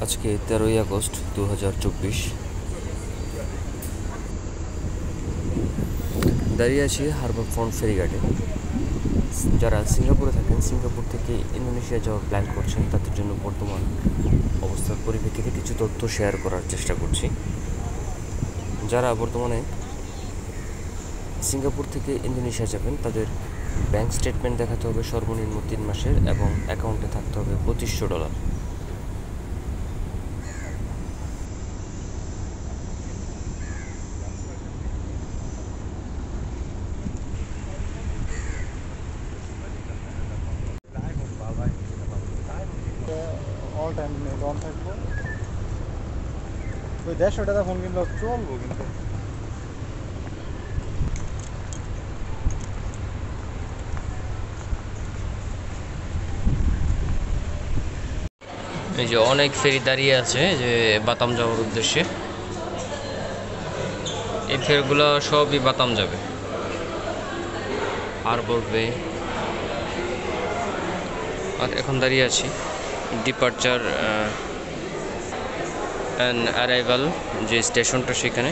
আজকে 13ই আগস্ট 2024। দাঁড়িয়ে আছি হারবার ফ্রন্ট ফেরিঘাটে। যারা সিঙ্গাপুরে থাকেন, সিঙ্গাপুর থেকে ইন্দোনেশিয়া যাওয়ার প্ল্যান করছেন, তাদের জন্য বর্তমান অবস্থার পরিপ্রেক্ষিতে কিছু তথ্য শেয়ার করার চেষ্টা করছি। যারা বর্তমানে সিঙ্গাপুর থেকে ইন্দোনেশিয়া যাবেন, তাদের ব্যাংক স্টেটমেন্ট দেখাতে হবে সর্বনিম্ন 3 মাসের এবং অ্যাকাউন্টে থাকতে হবে $2500। অল টাইম নেট অন থাকবো। ওই 150 টাকা ফোন কিনলে চলবো, কিন্তু এই যে অনেক ফেরি দাঁড়িয়ে আছে যে বাতাম যাওয়ার উদ্দেশ্যে। এই ফেরিগুলো সবই বাতাম যাবে। হারবার বে আর এখন দাঁড়িয়ে আছি ডিপার্চার অ্যান্ড অ্যারাইভাল যে স্টেশনটা, সেখানে